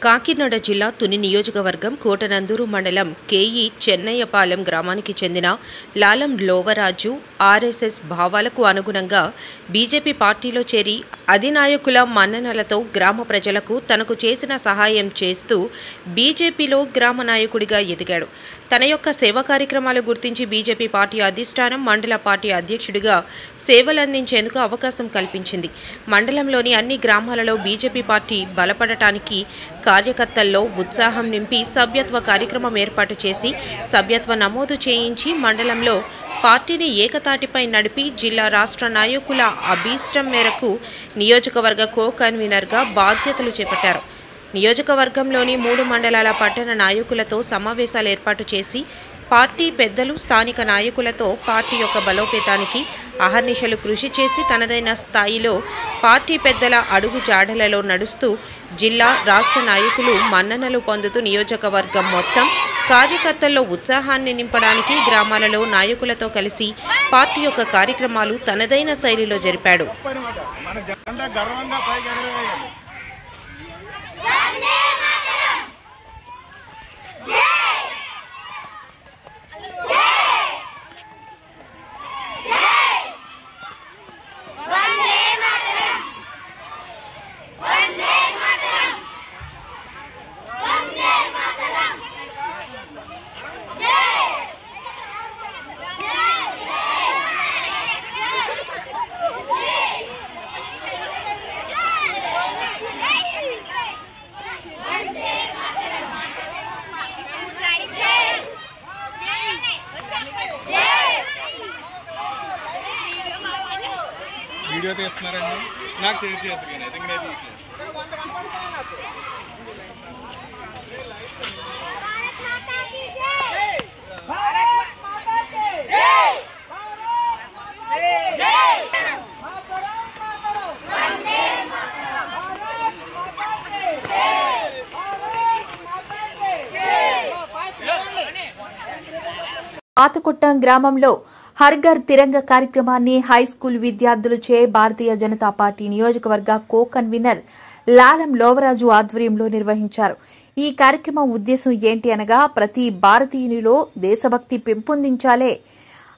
కాకినాడ జిల్లా తుని నియోజకవర్గం కోటనందూరు మండలం కేఈ చెన్నయ్యపాలెం గ్రామానికి చెందిన లాలం లోవరాజు ఆర్ఎస్ఎస్ భావాలకు అనుగుణంగా బీజేపీ పార్టీలో చేరి అధినాయకుల మన్ననలతో గ్రామ ప్రజలకు తనకు చేసిన సహాయం చేస్తూ బీజేపీలో గ్రామ నాయకుడిగా ఎదిగాడు. తన యొక్క సేవా కార్యక్రమాలు గుర్తించి బీజేపీ పార్టీ అధిష్టానం మండల పార్టీ అధ్యక్షుడిగా సేవలందించేందుకు అవకాశం కల్పించింది. మండలంలోని అన్ని గ్రామాలలో బీజేపీ పార్టీ బలపడటానికి కార్యకర్తల్లో ఉత్సాహం నింపి సభ్యత్వ కార్యక్రమం ఏర్పాటు చేసి సభ్యత్వ నమోదు చేయించి మండలంలో పార్టీని ఏకతాటిపై నడిపి జిల్లా రాష్ట్ర నాయకుల అభీష్టం మేరకు నియోజకవర్గ కో-కన్వీనర్గా బాధ్యతలు చేపట్టారు. నియోజకవర్గంలోని 3 మండలాల పట్టణ నాయకులతో సమావేశాలు ఏర్పాటు చేసి పార్టీ పెద్దలు స్థానిక నాయకులతో పార్టీ యొక్క బలోపేతానికి అహర్నిశలు కృషి చేసి తనదైన స్థాయిలో పార్టీ పెద్దల అడుగు జాడలలో నడుస్తూ జిల్లా రాష్ట్ర నాయకులు మన్ననలు పొందుతూ నియోజకవర్గం మొత్తం కార్యకర్తల్లో ఉత్సాహాన్ని నింపడానికి గ్రామాలలో నాయకులతో కలిసి పార్టీ యొక్క కార్యక్రమాలు తనదైన శైలిలో జరిపాడు. వీడియో తీస్తున్నారండి, నాకు షేర్ చేయొద్దు. పాతకొట్టం గ్రామంలో హర్ ఘర్ తిరంగ కార్యక్రమాన్ని హైస్కూల్ విద్యార్థులచే భారతీయ జనతా పార్టీ నియోజకవర్గ కో-కన్వీనర్ లాలం లోవరాజు ఆధ్వర్యంలో నిర్వహించారు. ఈ కార్యక్రమం ఉద్దేశం ఏంటి అనగా ప్రతి భారతీయునిలో దేశభక్తి పెంపొందించాలే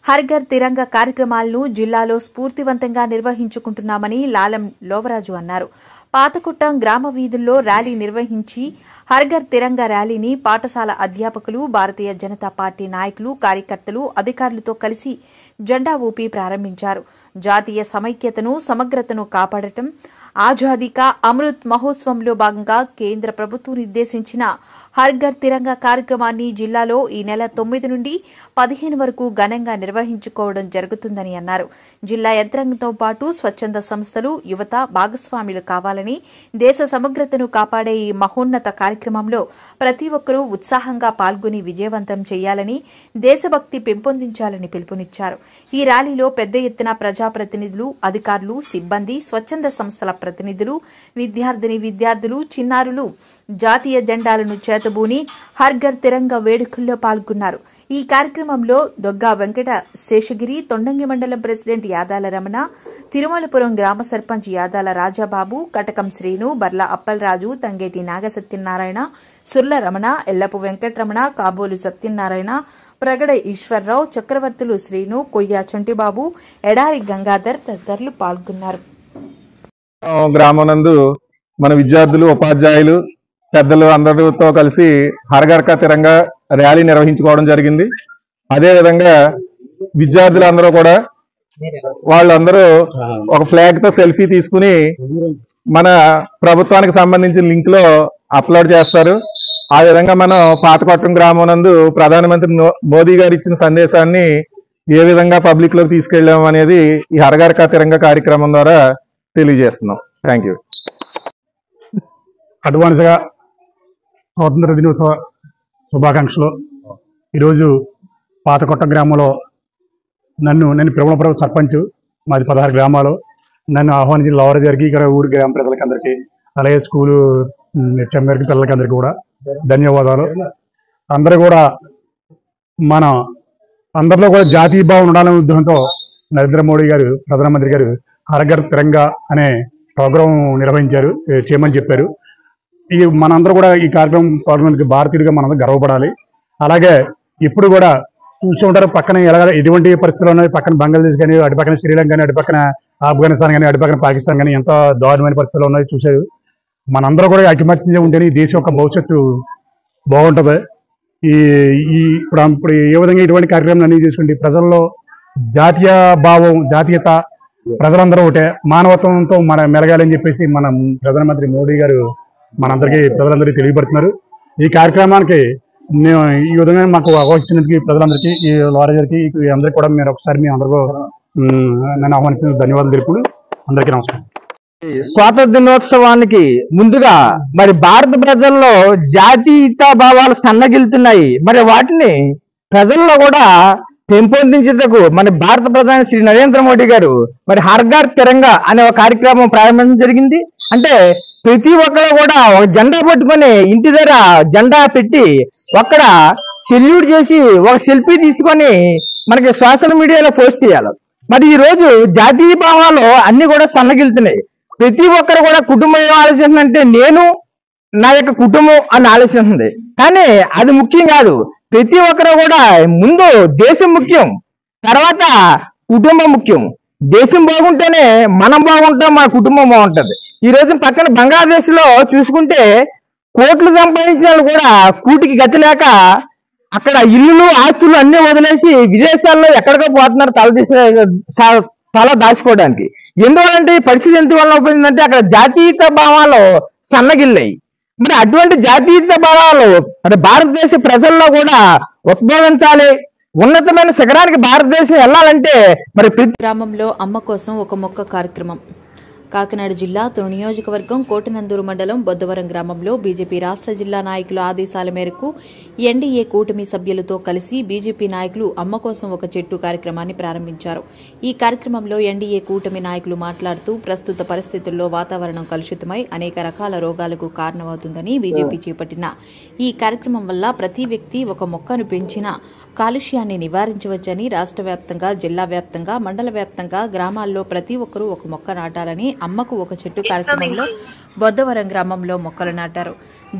హర్ ఘర్ తిరంగ కార్యక్రమాలను జిల్లాలో స్ఫూర్తివంతంగా నిర్వహించుకుంటున్నామని లాలం లోవరాజు అన్నారు. పాతకొట్టం గ్రామ వీధుల్లో ర్యాలీ నిర్వహించి హర్ ఘర్ తిరంగ ర్యాలీని పాఠశాల అధ్యాపకులు, భారతీయ జనతా పార్టీ నాయకులు, కార్యకర్తలు, అధికారులతో కలిసి జెండా ఊపి ప్రారంభించారు. జాతీయ సమైక్యతను, సమగ్రతను కాపాడటం ఆజాదీ కా అమృత్ మహోత్సవంలో భాగంగా కేంద్ర ప్రభుత్వం నిర్దేశించిన హర్ ఘర్ తిరంగ కార్యక్రమాన్ని జిల్లాలో ఈ నెల 9 నుండి 15 వరకు ఘనంగా నిర్వహించుకోవడం జరుగుతుందని అన్నారు. జిల్లా యంత్రాంగంతో పాటు స్వచ్ఛంద సంస్థలు, యువత భాగస్వాములు కావాలని, దేశ సమగ్రతను కాపాడే ఈ మహోన్నత కార్యక్రమంలో ప్రతి ఒక్కరూ ఉత్సాహంగా పాల్గొని విజయవంతం చేయాలని, దేశభక్తి పెంపొందించాలని పిలుపునిచ్చారు. ఈ ర్యాలీలో పెద్ద ఎత్తున ప్రజాప్రతినిధులు, అధికారులు, సిబ్బంది, స్వచ్ఛంద సంస్థల ప్రతినిధులు, విద్యార్థులు, చిన్నారులు జాతీయ జెండాలను చేతబూని హర్ ఘర్ తిరంగ వేడుకల్లో పాల్గొన్నారు. ఈ కార్యక్రమంలో దొగ్గా వెంకట శేషగిరి, తొండంగి మండలం ప్రెసిడెంట్ యాదాల రమణ, తిరుమలపురం గ్రామ సర్పంచ్ యాదాల రాజాబాబు, కటకం శ్రీను, బర్ల అప్పలరాజు, తంగేటి నాగసత్యనారాయణ, సుర్ల రమణ, ఎల్లపు వెంకటరమణ, కాబోలు సత్యనారాయణ, ప్రగడ ఈశ్వరరావు, చక్రవర్తులు శ్రీను, కొయ్య చంటిబాబు, ఎడారి గంగాధర్ తదితరులు పాల్గొన్నారు. గ్రామనందు మన విద్యార్థులు, ఉపాధ్యాయులు, పెద్దలు అందరితో కలిసి హర్ ఘర్ తిరంగా ర్యాలీ నిర్వహించుకోవడం జరిగింది. అదేవిధంగా విద్యార్థులందరూ కూడా వాళ్ళందరూ ఒక ఫ్లాగ్ తో సెల్ఫీ తీసుకుని మన ప్రభుత్వానికి సంబంధించిన లింక్ లో అప్లోడ్ చేస్తారు. ఆ విధంగా మనం పాతకొట్టం గ్రామం నందు ప్రధానమంత్రి మోదీ గారు ఇచ్చిన సందేశాన్ని ఏ విధంగా పబ్లిక్ లోకి తీసుకెళ్లాం అనేది ఈ హర్ ఘర్ తిరంగా కార్యక్రమం ద్వారా తెలియజేస్తున్నాం. Thank you. అడ్వాన్స్ గా స్వాతంత్ర దినోత్సవ శుభాకాంక్షలు. ఈరోజు పాతకొట్టం గ్రామంలో నన్ను తిరుమలపురం సర్పంచ్, మాది 16 గ్రామాలు, నన్ను ఆహ్వానించిన లోవరాజు గారికి, ఇక్కడ ఊరి గ్రామ ప్రజలకి అందరికీ, అలాగే స్కూలు చెమ్మరికి పిల్లలకి అందరికీ కూడా ధన్యవాదాలు. అందరూ కూడా మన అందరిలో కూడా జాతీయ భావం ఉండాలనే ఉద్దేశంతో నరేంద్ర మోడీ గారు, ప్రధానమంత్రి గారు హర్ ఘర్ తిరంగా అనే ప్రోగ్రాం నిర్వహించారు, చేయమని చెప్పారు. మనందరూ కూడా ఈ కార్యక్రమం పాల్గొనేందుకు భారతీయుడిగా మనందరూ గర్వపడాలి. అలాగే ఇప్పుడు కూడా చూస్తూ ఉంటారు పక్కన ఎటువంటి పరిస్థితులు ఉన్నాయి. పక్కన బంగ్లాదేశ్ కానీ, అటు పక్కన శ్రీలంక కానీ, అటు పక్కన ఆఫ్ఘనిస్తాన్ కానీ, అటు పక్కన పాకిస్తాన్ కానీ ఎంత దారుణమైన పరిస్థితులు ఉన్నాయి చూశారు. మనందరూ కూడా ఐకమత్యంగా ఉంటేనే ఈ దేశం యొక్క భవిష్యత్తు బాగుంటుంది. ఇప్పుడు ఏ విధంగా ఇటువంటి కార్యక్రమాలు అన్ని తీసుకుంటే ప్రజల్లో జాతీయ భావం, జాతీయత, ప్రజలందరూ ఒకటే మానవత్వంతో మెలగాలని చెప్పేసి మన ప్రధానమంత్రి మోడీ గారు మనందరికీ ప్రజలందరికీ తెలియపడుతున్నారు. ఈ కార్యక్రమానికి మేము ఈ విధంగా మాకు అవకాశించినందుకు ప్రజలందరికీ, ఈ లోవరాజు గారికి, అందరికీ కూడా మీరు ఒకసారి మీ అందరూ నన్ను ఆహ్వానించినందుకు ధన్యవాదాలు తెలుపుకుంటూ అందరికీ నమస్కారం. స్వాతంత్ర దినోత్సవానికి ముందుగా మరి భారత ప్రజల్లో జాతీయత భావాలు సన్నగిలుతున్నాయి. మరి వాటిని ప్రజల్లో కూడా పెంపొందించేందుకు మన భారత ప్రధాని శ్రీ నరేంద్ర మోడీ గారు మరి హర్ ఘర్ తిరంగా అనే ఒక కార్యక్రమం ప్రారంభించడం జరిగింది. అంటే ప్రతి ఒక్కరు కూడా ఒక జెండా పట్టుకొని ఇంటి దగ్గర జెండా పెట్టి అక్కడ సెల్యూట్ చేసి ఒక సెల్ఫీ తీసుకొని మనకి సోషల్ మీడియాలో పోస్ట్ చేయాలి. మరి ఈ రోజు జాతీయ భావాలు అన్ని కూడా సన్నగిలుతున్నాయి. ప్రతి ఒక్కరు కూడా కుటుంబం ఆలోచిస్తుందంటే నేను నా యొక్క కుటుంబం అని ఆలోచిస్తుంది. కానీ అది ముఖ్యం కాదు. ప్రతి ఒక్కరు కూడా ముందు దేశం ముఖ్యం, తర్వాత కుటుంబం ముఖ్యం. దేశం బాగుంటేనే మనం బాగుంటాం, మన కుటుంబం బాగుంటుంది. ఈ రోజు పక్కన బంగ్లాదేశ్ లో చూసుకుంటే కోట్లు సంపాదించిన వాళ్ళు కూడా కూటికి గతి లేక అక్కడ ఇల్లులు, ఆస్తులు అన్ని వదిలేసి విదేశాల్లో ఎక్కడికో పోతున్నారు తల దాచుకోవడానికి. ఎందువల్లంటే ఈ పరిస్థితి ఎందువల్ల అవుతుందంటే అక్కడ జాతీయత భావాలు సన్నగిల్లాయి. మరి అటువంటి జాతీయత భావాలు మరి భారతదేశ ప్రజల్లో కూడా ఉద్భవించాలి. ఉన్నతమైన శిఖరానికి భారతదేశం వెళ్ళాలంటే మరి గ్రామంలో అమ్మ కోసం ఒక మొక్క కార్యక్రమం. కాకినాడ జిల్లా తుని నియోజకవర్గం కోటనందూరు మండలం బొద్దవరం గ్రామంలో బీజేపీ రాష్ట్ర జిల్లా నాయకుల ఆదేశాల మేరకు ఎన్డీఏ కూటమి సభ్యులతో కలిసి బీజేపీ నాయకులు అమ్మ కోసం ఒక చెట్టు కార్యక్రమాన్ని ప్రారంభించారు. ఈ కార్యక్రమంలో ఎన్డీఏ కూటమి నాయకులు మాట్లాడుతూ ప్రస్తుత పరిస్థితుల్లో వాతావరణం కలుషితమై అనేక రకాల రోగాలకు కారణమవుతుందని బీజేపీ చేపట్టిన ఈ కార్యక్రమం వల్ల ప్రతి వ్యక్తి ఒక మొక్కను పెంచిన కాలుష్యాన్ని నివారించవచ్చని రాష్ట్ర వ్యాప్తంగా, జిల్లా వ్యాప్తంగా, మండల వ్యాప్తంగా గ్రామాల్లో ప్రతి ఒక్కరూ ఒక మొక్క నాటాలని అమ్మకు ఒక చెట్టు కార్యక్రమంలో బొద్దవరం గ్రామంలో మొక్కలు నాటారు.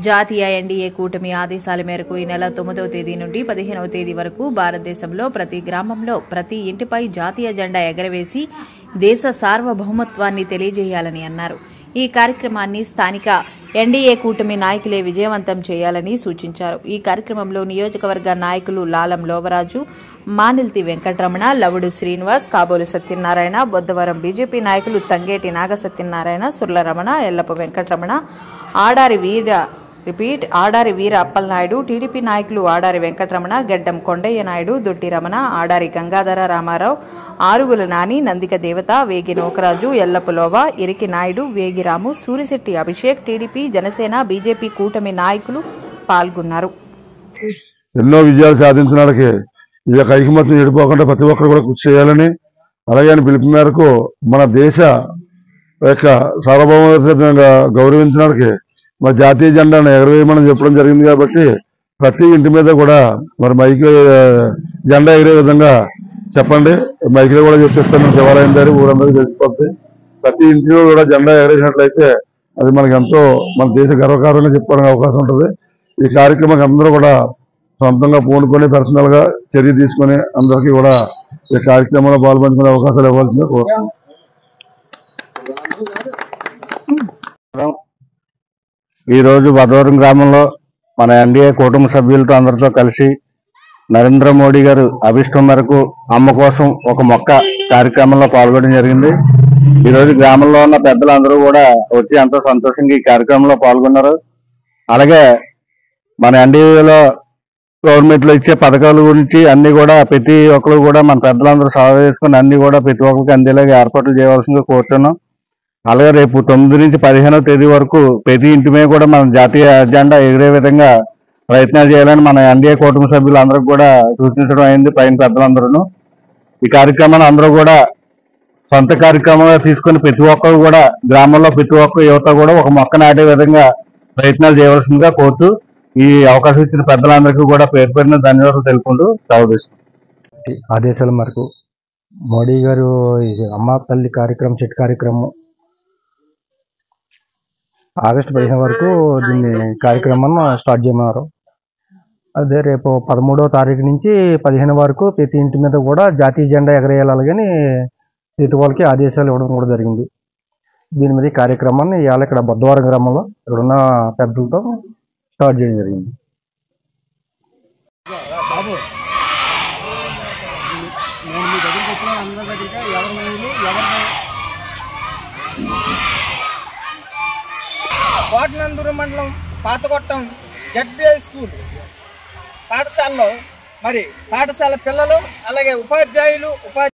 జాతీయ ఎన్డీఏ కూటమి ఆదేశాల మేరకు ఈ నెల 9వ తేదీ నుండి 15వ తేదీ వరకు భారతదేశంలో ప్రతి గ్రామంలో ప్రతి ఇంటిపై జాతీయ జెండా ఎగరవేసి దేశ సార్వభౌమత్వాన్ని తెలియజేయాలని అన్నారు. ఈ కార్యక్రమాన్ని స్థానిక ఎన్డీఏ కూటమి నాయకులే విజయవంతం చేయాలని సూచించారు. ఈ కార్యక్రమంలో నియోజకవర్గ నాయకులు లాలం లోవరాజు, మానిల్తి వెంకటరమణ, లవుడు శ్రీనివాస్, కాబోలు సత్యనారాయణ, బొద్దవరం బీజేపీ నాయకులు తంగేటి నాగ సత్యనారాయణ, సుర్ల రమణ, ఎల్లప్ప వెంకటరమణ, ఆడారి వీర అప్పలనాయుడు, టీడీపీ నాయకులు ఆడారి వెంకటరమణ, గెడ్డం కొండయ్య నాయుడు, దొడ్డి రమణ, ఆడారి గంగాధర రామారావు, ఆరుగుల నాని, నందిక దేవత, వేగి నోకరాజు, ఎల్లపులోవ, ఇరికి నాయుడు, వేగిరాము, సూరిశెట్టి అభిషేక్, టీడీపీ, జనసేన, బీజేపీ కూటమి నాయకులు పాల్గొన్నారు. ఎన్నో విజయాలు సాధించడానికి ఈ యొక్క ఐకమత్యం చెడిపోకుండా ప్రతి ఒక్కరు కూడా కృషి చేయాలని, అలాగే పిలుపు మేరకు మన దేశ యొక్క సార్వభౌమత్వంగా గౌరవించడానికి మరి జాతీయ జెండాను ఎగరవేయమని చెప్పడం జరిగింది. కాబట్టి ప్రతి ఇంటి మీద కూడా మరి మైకి జెండా ఎగిరే విధంగా చెప్పండి. మైకిలో కూడా చెప్పిస్తాను, శివాలయం దారి ఊరందరూ తెలిసిపోతుంది. ప్రతి ఇంటిలో కూడా జెండా ఎగరేసినట్లయితే అది మనకి ఎంతో మన దేశ గర్వకారంగా చెప్పుకోవడానికి అవకాశం ఉంటుంది. ఈ కార్యక్రమానికి అందరూ కూడా సొంతంగా పూనుకొని పర్సనల్ గా చర్య తీసుకొని అందరికీ కూడా ఈ కార్యక్రమంలో పాల్పంచుకునే అవకాశాలు ఇవ్వాల్సిందిగా కోరుతున్నాం. ఈరోజు బొద్దవరం గ్రామంలో మన ఎన్డీఏ కుటుంబ సభ్యులతో అందరితో కలిసి నరేంద్ర మోడీ గారు అభిష్టం మేరకు అమ్మ కోసం ఒక మొక్క కార్యక్రమంలో పాల్గొనడం జరిగింది. ఈరోజు గ్రామంలో ఉన్న పెద్దలందరూ కూడా వచ్చి ఎంతో సంతోషంగా ఈ కార్యక్రమంలో పాల్గొన్నారు. అలాగే మన ఎన్డీఏలో గవర్నమెంట్ లో ఇచ్చే పథకాల గురించి అన్ని కూడా ప్రతి ఒక్కరు కూడా మన పెద్దలందరూ సలహా చేసుకుని అన్ని కూడా ప్రతి ఒక్కరికి అందేలాగా ఏర్పాట్లు చేయవలసిందిగా కోరుతున్నాం. అలాగే రేపు 9 నుంచి 15వ తేదీ వరకు ప్రతి ఇంటి మీద కూడా మన జాతీయ జెండా ఎగిరే విధంగా ప్రయత్నాలు చేయాలని మన ఎన్డీఏ కుటుంబ సభ్యులందరికీ కూడా సూచించడం అయింది. పైన పెద్దలందరూ ఈ కార్యక్రమాన్ని అందరూ కూడా సొంత కార్యక్రమంగా తీసుకుని ప్రతి ఒక్కరు కూడా గ్రామంలో ప్రతి ఒక్క యువత కూడా ఒక మొక్క నాటే విధంగా ప్రయత్నాలు చేయవలసిందిగా కోరుతూ ఈ అవకాశం ఇచ్చిన పెద్దలందరికీ కూడా పేరు పేరున ధన్యవాదాలు తెలుపుకుంటూ సెలవు ఆదేశాల మేరకు మోడీ గారు అమ్మ తల్లి కార్యక్రమం చెట్టు కార్యక్రమం ఆగస్టు 15 వరకు దీన్ని కార్యక్రమాన్ని స్టార్ట్ చేయమన్నారు. అదే రేపు 13వ తారీఖు నుంచి 15 వరకు ప్రతి ఇంటి మీద కూడా జాతీయ జెండా ఎగరేయాలని ప్రతి వాళ్ళకి ఆదేశాలు ఇవ్వడం కూడా జరిగింది. దీని మీద ఈ కార్యక్రమాన్ని ఇవాళ ఇక్కడ బుద్ధవారం గ్రామంలో ఇక్కడున్న పెద్దలతో స్టార్ట్ చేయడం జరిగింది. కోటనందూరు మండలం పాతకొట్టం జడ్బిఐ స్కూల్ పాఠశాలలో మరి పాఠశాల పిల్లలు అలాగే ఉపాధ్యాయులు